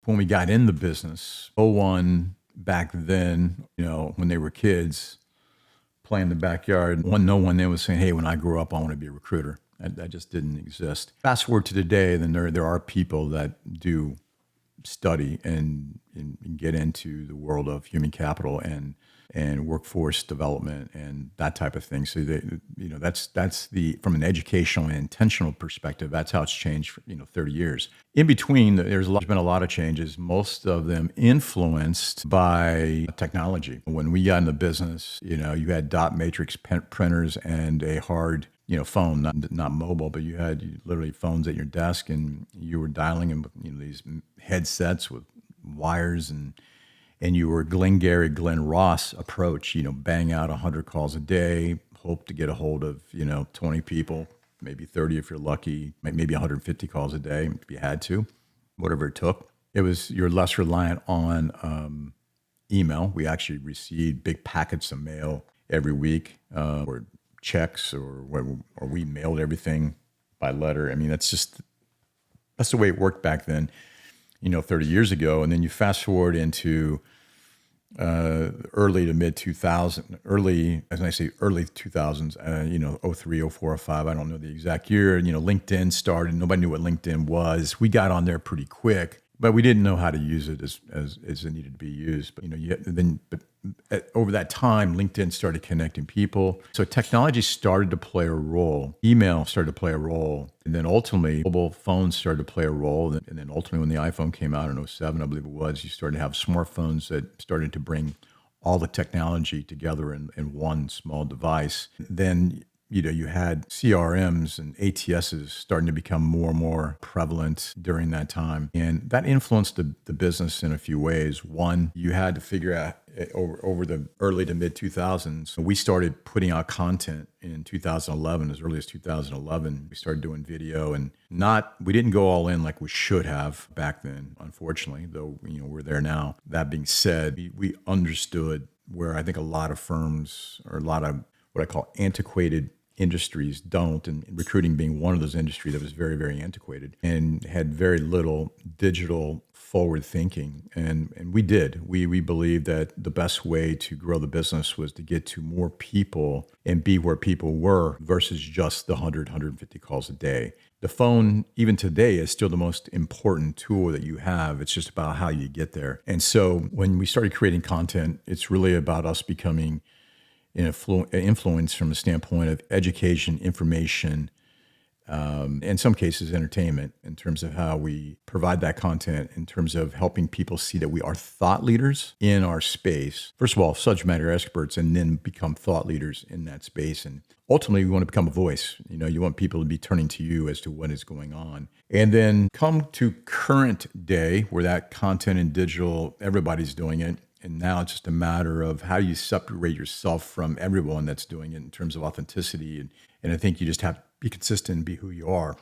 when we got in the business, no one back then, when they were kids playing in the backyard, no one then was saying, hey, when I grow up, I want to be a recruiter. That just didn't exist. Fast forward to today, then there are people that do study and get into the world of human capital and workforce development and that type of thing. So that's the from an educational and intentional perspective. That's how it's changed for 30 years. In between, there's been a lot of changes. Most of them influenced by technology. When we got in the business, you had dot matrix printers and a hard phone, not mobile, but you had literally phones at your desk, and you were dialing them with these headsets with wires, and you were Glenn Ross approach, bang out 100 calls a day, hope to get a hold of 20 people, maybe 30 if you're lucky, maybe 150 calls a day if you had to, whatever it took. You're less reliant on email. We actually received big packets of mail every week, or checks, or we mailed everything by letter. I mean, that's the way it worked back then, 30 years ago. And then you fast forward into early to mid 2000, early 2000s, 03, 04, 05, I don't know the exact year. LinkedIn started. Nobody knew what LinkedIn was. We got on there pretty quick, but we didn't know how to use it as it needed to be used. But over that time, LinkedIn started connecting people. So technology started to play a role. Email started to play a role. And then ultimately, mobile phones started to play a role. And then ultimately, when the iPhone came out in 07, I believe it was, you started to have smartphones that started to bring all the technology together in one small device. Then you had CRMs and ATSs starting to become more and more prevalent during that time. And that influenced the business in a few ways. One, you had to figure out over the early to mid 2000s, we started putting out content in 2011, as early as 2011. We started doing video, and we didn't go all in like we should have back then, unfortunately, though, we're there now. That being said, we understood where I think a lot of firms, or a lot of what I call antiquated industries, don't, and recruiting being one of those industries that was very, very antiquated and had very little digital forward thinking. And we did. We believed that the best way to grow the business was to get to more people and be where people were versus just the 150 calls a day. The phone, even today, is still the most important tool that you have. It's just about how you get there. And so when we started creating content, it's really about us becoming influence from a standpoint of education, information, in some cases entertainment, in terms of how we provide that content, in terms of helping people see that we are thought leaders in our space. First of all, subject matter experts, and then become thought leaders in that space. And ultimately, we want to become a voice. You want people to be turning to you as to what is going on. And then come to current day, where that content and digital, everybody's doing it. And now it's just a matter of how you separate yourself from everyone that's doing it in terms of authenticity. And I think you just have to be consistent and be who you are.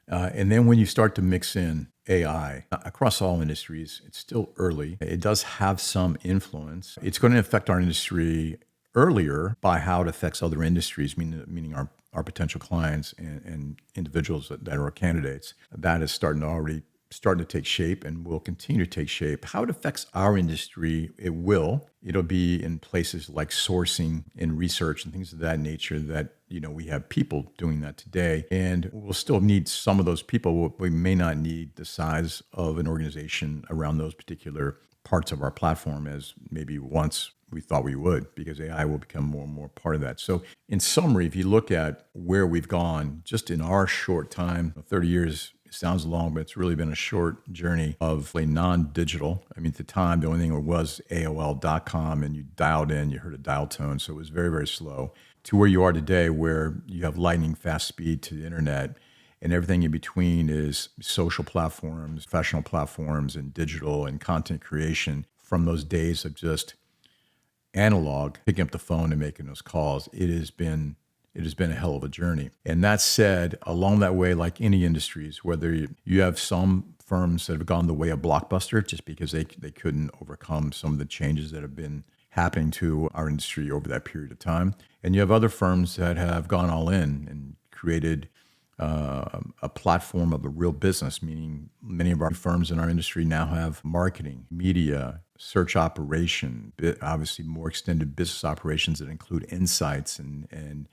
And then when you start to mix in AI across all industries, it's still early. It does have some influence. It's going to affect our industry earlier by how it affects other industries, meaning our potential clients and individuals that are our candidates. That is starting to take shape and will continue to take shape. How it affects our industry, it'll be in places like sourcing and research and things of that nature that, we have people doing that today, and we'll still need some of those people. We may not need the size of an organization around those particular parts of our platform as maybe once we thought we would, because AI will become more and more part of that. So in summary, if you look at where we've gone just in our short time, 30 years, it sounds long, but it's really been a short journey of a non-digital. I mean, at the time, the only thing was AOL.com, and you dialed in, you heard a dial tone. So it was very, very slow, to where you are today, where you have lightning fast speed to the internet, and everything in between is social platforms, professional platforms, and digital and content creation. From those days of just analog, picking up the phone and making those calls, it has been a hell of a journey. And that said, along that way, like any industries, whether you have some firms that have gone the way of Blockbuster just because they couldn't overcome some of the changes that have been happening to our industry over that period of time. And you have other firms that have gone all in and created a platform of a real business, meaning many of our firms in our industry now have marketing, media, search operation, obviously more extended business operations that include insights and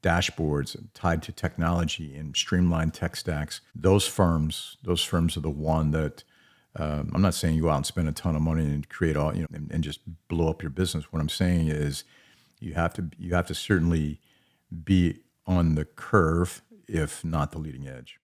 dashboards tied to technology and streamlined tech stacks. Those firms are the one that I'm not saying you go out and spend a ton of money and create all, and just blow up your business. What I'm saying is you have to certainly be on the curve, if not the leading edge.